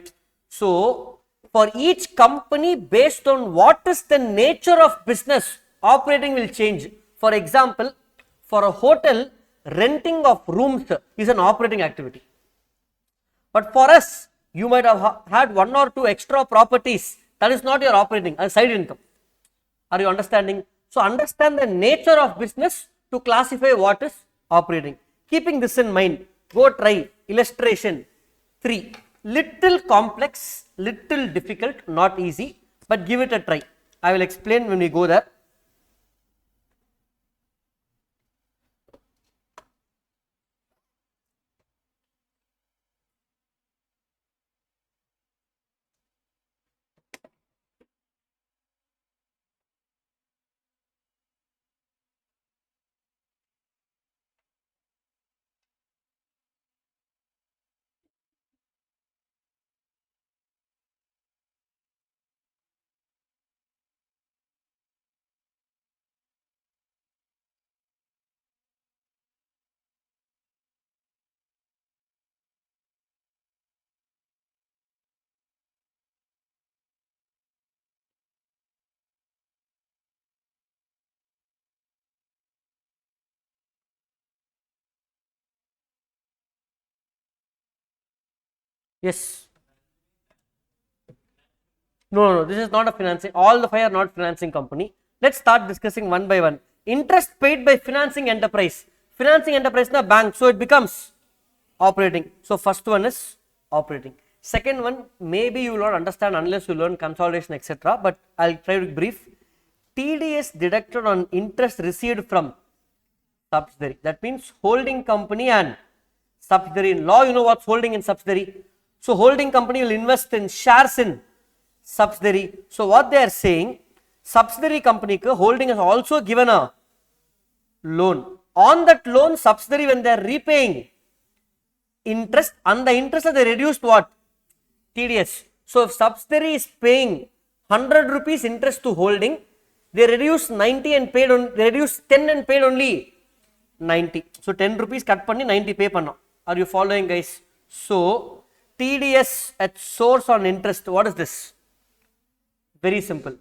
S1: So for each company, based on what is the nature of business, operating will change. For example, for a hotel, renting of rooms is an operating activity. But for us, you might have had 1 or 2 extra properties. That is not your operating, a side income. Are you understanding? So understand the nature of business to classify what is operating. Keeping this in mind, go try illustration 3. Little complex, little difficult, not easy, but give it a try. I will explain when we go there. Yes. No, this is not a financing. All the 5 are not financing company. Let's start discussing one by one. Interest paid by financing enterprise. Financing enterprise is a bank, so it becomes operating. So first one is operating. Second one, maybe you will not understand unless you learn consolidation, etc. But I'll try to brief. TDS deducted on interest received from subsidiary. That means holding company and subsidiary. In law, you know what's holding and subsidiary. So holding company will invest in shares in subsidiary. So what they are saying, subsidiary company holding has also given a loan. On that loan, subsidiary, when they are repaying interest, on the interest they reduced what? TDS. So if subsidiary is paying 100 rupees interest to holding, they reduce 90 and paid on, they reduce 10 and paid only 90. So 10 rupees cut panni 90 pay panna. Are you following, guys? So TDS at source on interest. What is this? Very simple.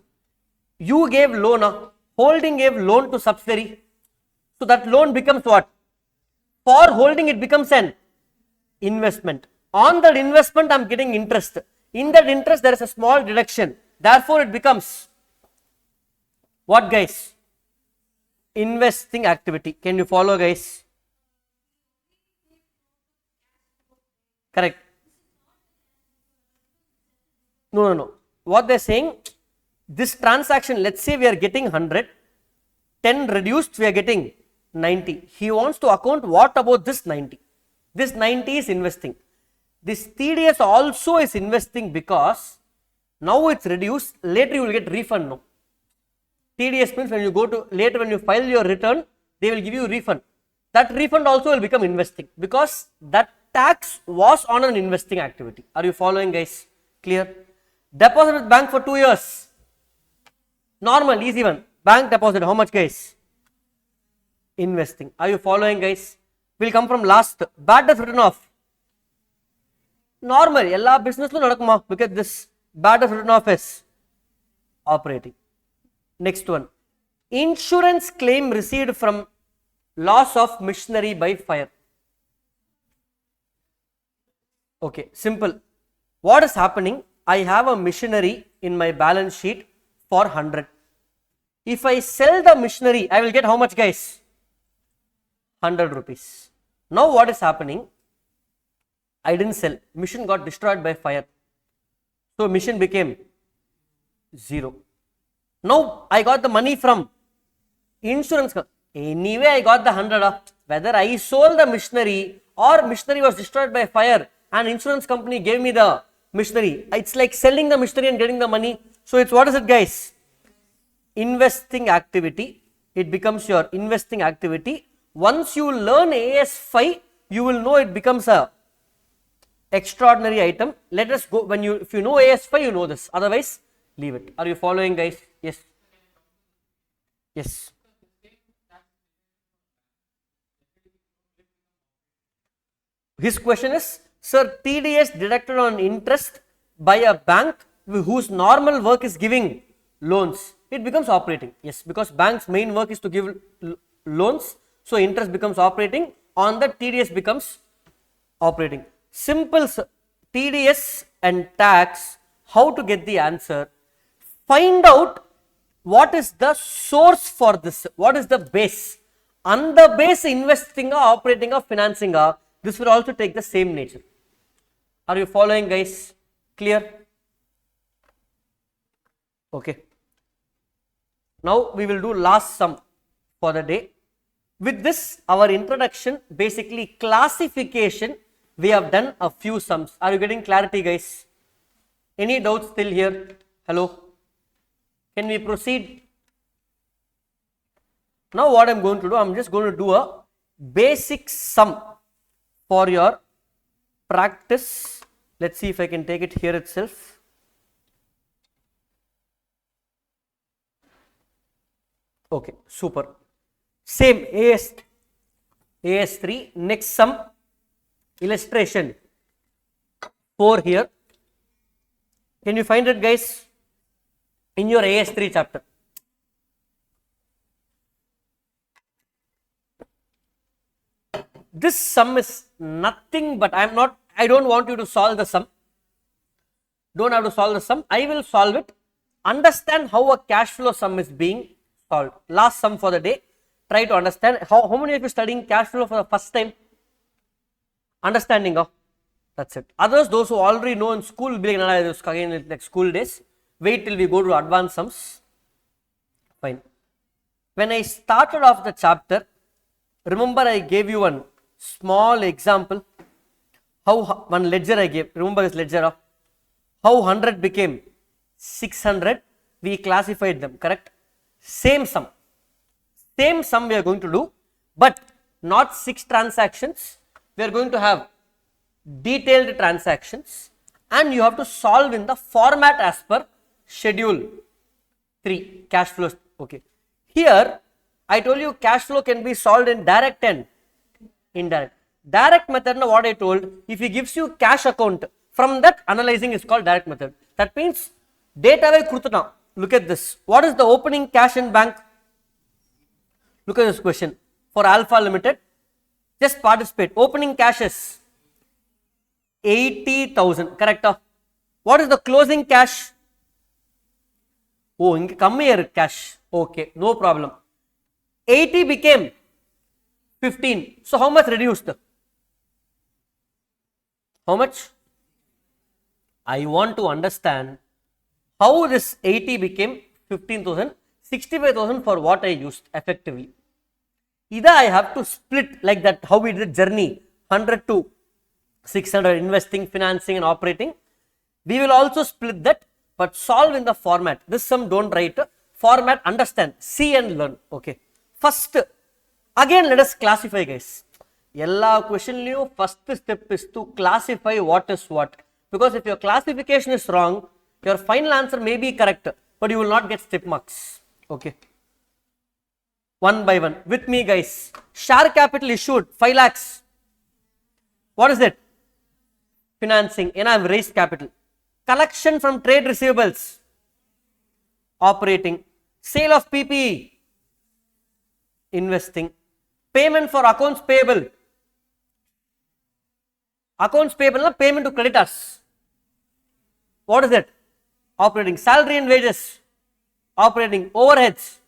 S1: You gave loan, holding gave loan to subsidiary. So that loan becomes what? For holding it becomes an investment. On that investment I am getting interest. In that interest there is a small deduction. Therefore it becomes what, guys? Investing activity. Can you follow, guys? Correct. No. What they are saying, this transaction, let's say we are getting 100, 10 reduced, we are getting 90. He wants to account what about this 90? This 90 is investing. This TDS also is investing because now it's reduced, later you will get refund. No. TDS means when you go to, later when you file your return, they will give you refund. That refund also will become investing because that tax was on an investing activity. Are you following, guys? Clear? Deposit with bank for 2 years. Normal, easy one. Bank deposit, how much, guys? Investing. Are you following, guys? Will come from last. Bad debt written off. Normal. Ella business lo nadakuma. Look at this. Bad debt written off is operating. Next one. Insurance claim received from loss of machinery by fire. Okay, simple. What is happening? I have a machinery in my balance sheet for 100. If I sell the machinery, I will get how much, guys? 100 rupees. Now what is happening? I didn't sell. Machine got destroyed by fire. So machine became 0. Now I got the money from insurance. Anyway, I got the 100. Whether I sold the machinery or machinery was destroyed by fire and insurance company gave me the machinery. It's like selling the machinery and getting the money. So it's, what is it, guys? Investing activity. It becomes your investing activity. Once you learn AS5, you will know it becomes a extraordinary item. Let us go, if you know AS5, you know this. Otherwise, leave it. Are you following, guys? Yes. Yes. His question is, sir, TDS deducted on interest by a bank whose normal work is giving loans. It becomes operating. Yes, because bank's main work is to give loans. So interest becomes operating. On that, TDS becomes operating. Simple. TDS and tax. How to get the answer? Find out what is the source for this. What is the base? On the base, investing or operating or financing, this will also take the same nature. Are you following, guys? Clear? Okay. Now we will do last sum for the day. With this, our introduction, basically classification, we have done a few sums. Are you getting clarity, guys? Any doubts still here? Hello? Can we proceed? Now what I am going to do, I am just going to do a basic sum for your practice. Let's see if I can take it here itself. Okay, super. Same AS3. Next sum, illustration 4 here. Can you find it, guys? In your AS3 chapter. This sum is nothing but I don't want you to solve the sum. Don't have to solve the sum. I will solve it. Understand how a cash flow sum is being solved. Last sum for the day. Try to understand. How many of you studying cash flow for the first time? Understanding of. That's it. Others, those who already know in school will be like, again like school days. Wait till we go to advanced sums. Fine. When I started off the chapter, remember I gave you one small example. How one ledger I gave. Remember this ledger of how 100 became 600. We classified them, correct? Same sum. Same sum we are going to do, but not 6 transactions. We are going to have detailed transactions and you have to solve in the format as per schedule 3 cash flows. Okay. Here I told you cash flow can be solved in direct and indirect. Direct method, what I told, if he gives you cash account, From that, analyzing is called direct method. That means data vai kuduthana. Look at this. What is the opening cash in bank? Look at this question. For Alpha Limited, just participate. Opening cash is 80,000. Correct? What is the closing cash? Oh, come here cash. Okay, no problem. 80 became 15. So how much reduced? How much? I want to understand how this 80 became 15,000, 65,000 for what I used effectively. Either I have to split like that, how we did journey 100 to 600, investing, financing and operating. We will also split that, but solve in the format. This sum don't write, format, understand, see and learn. Okay. First, again let us classify, guys. Yella question first step is to classify what is what. Because if your classification is wrong, your final answer may be correct, but you will not get step marks. Okay. One by one. With me, guys. Share capital issued 5 lakhs. What is it? Financing. And I have raised capital. Collection from trade receivables. Operating. Sale of PPE. Investing. Payment for accounts payable. Accounts payable, payment to creditors. What is it? Operating. Salary and wages. Operating. Overheads.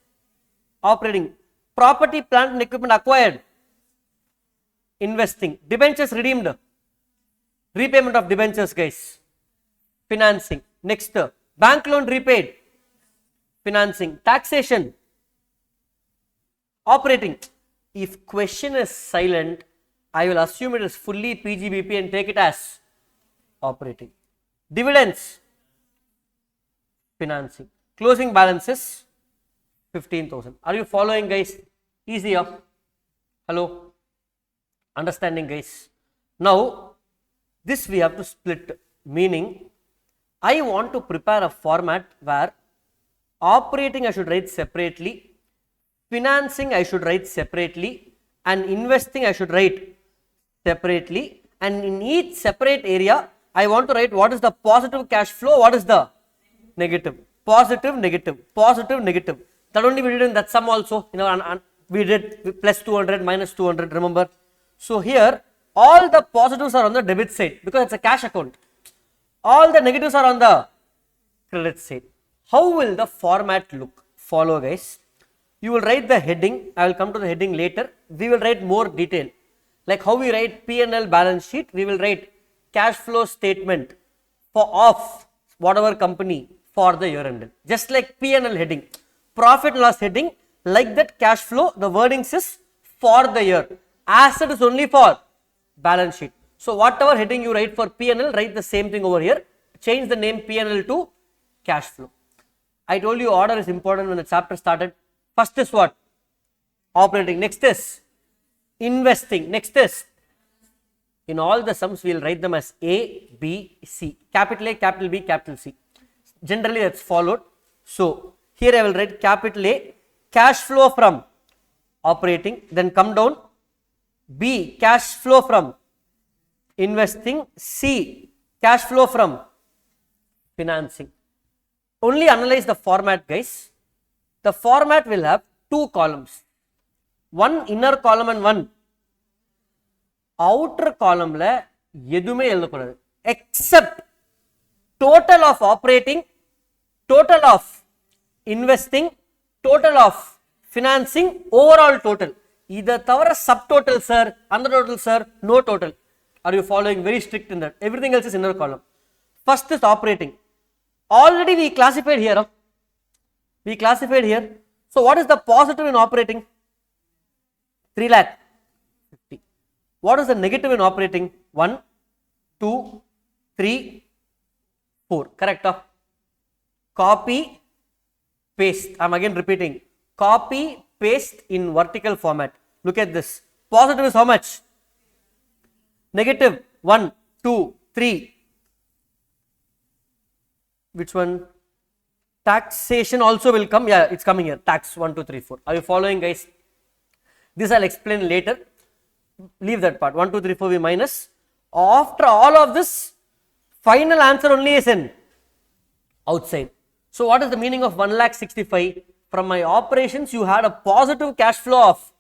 S1: Operating. Property, plant and equipment acquired. Investing. Debentures redeemed. Repayment of debentures, guys. Financing. Next, bank loan repaid. Financing. Taxation. Operating. If question is silent, I will assume it is fully PGBP and take it as operating. Dividends. Financing. Closing balances 15,000. Are you following, guys? Easy up. Hello? Understanding, guys? Now, this we have to split, meaning I want to prepare a format where operating I should write separately, financing I should write separately, and investing I should write separately, and in each separate area I want to write what is the positive cash flow, what is the negative, positive, negative, positive, negative. That only we did in that sum also, we did plus 200, minus 200, remember. So here all the positives are on the debit side because it's a cash account. All the negatives are on the credit side. How will the format look? Follow, guys. You will write the heading. I will come to the heading later. We will write more detail. Like how we write P&L balance sheet, we will write cash flow statement of whatever company for the year ended. Just like P&L heading. Profit and loss heading, like that cash flow, the wordings is for the year. Asset is only for balance sheet. So whatever heading you write for P&L, write the same thing over here. Change the name P&L to cash flow. I told you order is important when the chapter started. First is what? Operating. Next is investing. Next is, in all the sums we will write them as A, B, C. Capital A, capital B, capital C. Generally that's followed. So here I will write capital A, cash flow from operating, then come down. B, cash flow from investing. C, cash flow from financing. Only analyze the format, guys. The format will have two columns. One inner column and one outer column la எதுமே எழுதக்கூடாது except total of operating, total of investing, total of financing, overall total. இதை தவிர subtotal sir, under total sir, no total. Are you following? Very strict in that. Everything else is inner column. First is operating. Already we classified here. We classified here. So what is the positive in operating? 3 lakh 50. What is the negative in operating? 1, 2, 3, 4. Correct? Copy, paste. I am again repeating. Copy, paste in vertical format. Look at this. Positive is how much? Negative 1, 2, 3. Which one? Taxation also will come. Yeah, it's coming here. Tax 1, 2, 3, 4. Are you following, guys? This I'll explain later. Leave that part. 1, 2, 3, 4 we minus. After all of this, Final answer only is in outside. So what is the meaning of 1,65,000? From my operations, you had a positive cash flow of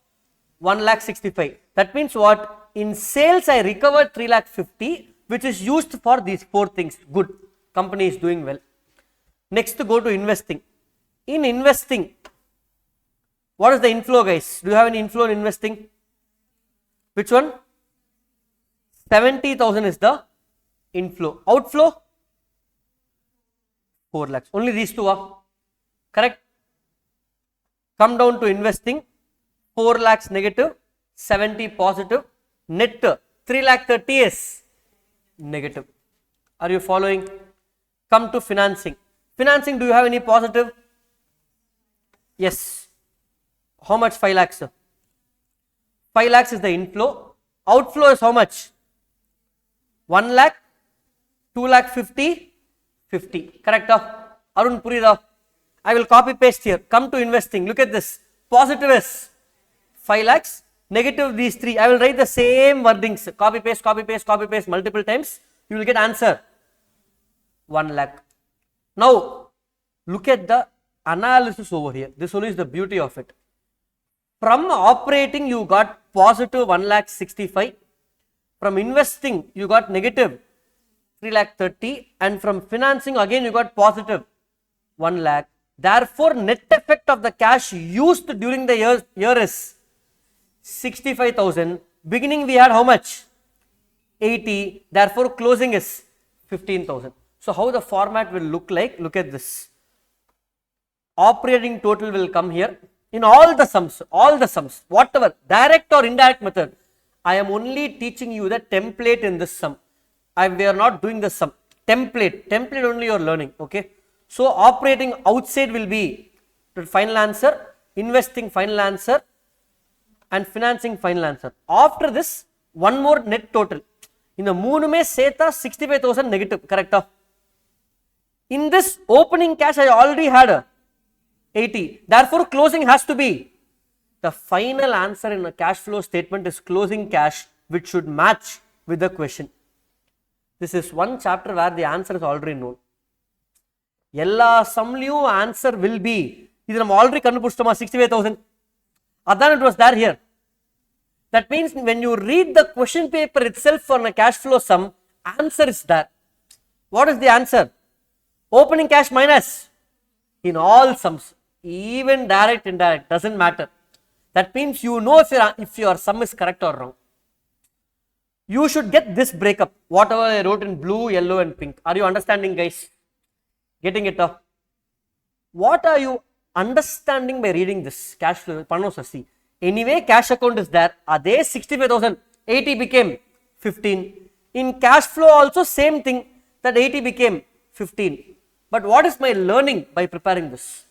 S1: 1,65,000. That means what? In sales, I recovered 3,50,000, which is used for these four things. Good. Company is doing well. Next, go to investing. In investing, what is the inflow, guys? Do you have any inflow in investing? Which one? 70,000 is the inflow. Outflow? 4 lakhs. Only these two are correct. Come down to investing. 4 lakhs negative, 70 positive. Net 3,30,000 is negative. Are you following? Come to financing. Financing, do you have any positive? Yes. How much? 5 lakhs. 5 lakhs is the inflow. Outflow is how much? 1 lakh, 2 lakh 50, 50. Correct? Arun Purida. I will copy paste here. Come to investing. Look at this. Positive is 5 lakhs. Negative these three. I will write the same wordings. Copy paste, copy paste, copy paste multiple times. You will get answer 1 lakh. Now look at the analysis over here. This only is the beauty of it. From operating, you got positive 1,65,000. From investing, you got negative 3,30,000. And from financing, again, you got positive 1 lakh. Therefore, net effect of the cash used during the year is 65,000. Beginning, we had how much? 80. Therefore, closing is 15,000. So, how the format will look like? Look at this. Operating total will come here. In all the sums, whatever, direct or indirect method, I am only teaching you the template in this sum. We are not doing the sum. Template only you are learning, okay? So, operating outside will be the final answer, investing final answer, and financing final answer. After this, one more net total. In the moonume seta 65,000 negative, correct? In this opening cash, I already had 80. Therefore, closing has to be the final answer in a cash flow statement is closing cash, which should match with the question. This is one chapter where the answer is already known. Ella sumliyu answer will be. This is already kandupustama 65,000. Then it was there here. That means when you read the question paper itself for a cash flow sum, answer is there. What is the answer? Opening cash minus in all sums. Even direct, indirect, doesn't matter. That means you know if your sum is correct or wrong. You should get this breakup, whatever I wrote in blue, yellow and pink. Are you understanding, guys? Getting it up? What are you understanding by reading this? Cash flow, Panosasi. Anyway, cash account is there. Ade 65,000, 80 became 15. In cash flow also same thing, that 80 became 15. But what is my learning by preparing this?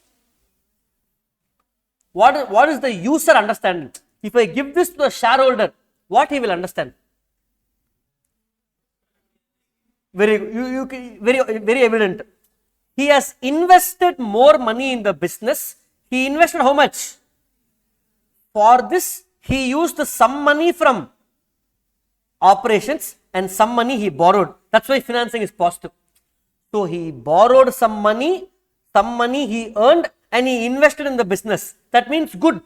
S1: What is the user understanding? If I give this to the shareholder, what he will understand? Very evident. He has invested more money in the business. He invested how much? For this, he used some money from operations and some money he borrowed. That's why financing is positive. So he borrowed some money he earned and he invested in the business. That means good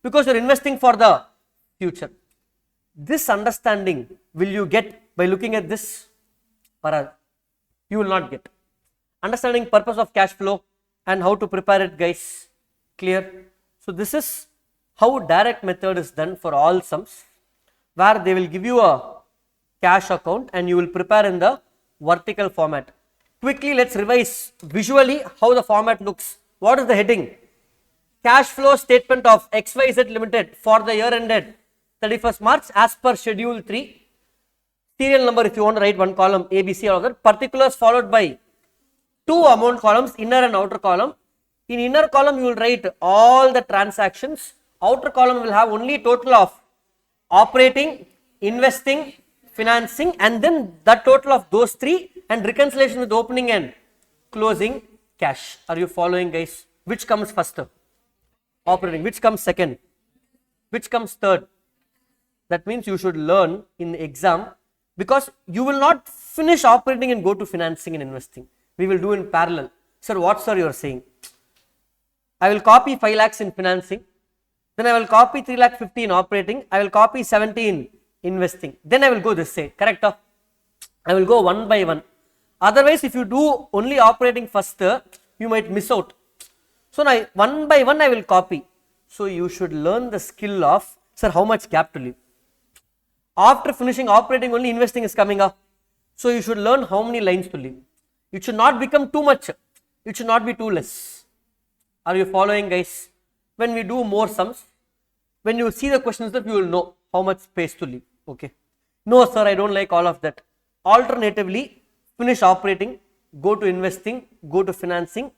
S1: because you're investing for the future. This understanding will you get by looking at this? You will not get. Understanding purpose of cash flow and how to prepare it, guys. Clear? So this is how direct method is done for all sums, where they will give you a cash account and you will prepare in the vertical format. Quickly, let's revise visually how the format looks. What is the heading? Cash flow statement of XYZ Limited for the year ended 31st March as per schedule 3. Serial number if you want to write one column, ABC or other. Particulars followed by two amount columns, inner and outer column. In inner column, you will write all the transactions. Outer column will have only total of operating, investing, financing, and then the total of those three and reconciliation with opening and closing cash. Are you following, guys? Which comes first? Operating. Which comes second? Which comes third? That means you should learn in the exam because you will not finish operating and go to financing and investing. We will do in parallel. Sir, what sir you are saying? I will copy 5 lakhs in financing, then I will copy 3 lakh 50 in operating, I will copy 70 in investing, then I will go this side, correct? I will go one by one. Otherwise, if you do only operating first, you might miss out. So now one by one I will copy. So you should learn the skill of, sir, how much gap to leave. After finishing operating, only investing is coming up. So you should learn how many lines to leave. It should not become too much. It should not be too less. Are you following, guys? When we do more sums, when you see the questions, that you will know how much space to leave. Okay. No, sir, I don't like all of that. Alternatively, finish operating, go to investing, go to financing.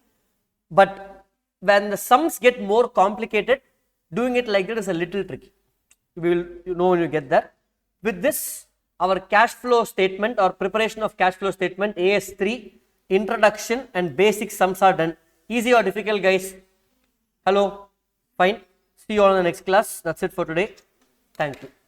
S1: But when the sums get more complicated, doing it like that is a little tricky. We will know when you get there. With this, our cash flow statement or preparation of cash flow statement AS3, introduction and basic sums are done. Easy or difficult, guys? Hello? Fine. See you all in the next class. That's it for today. Thank you.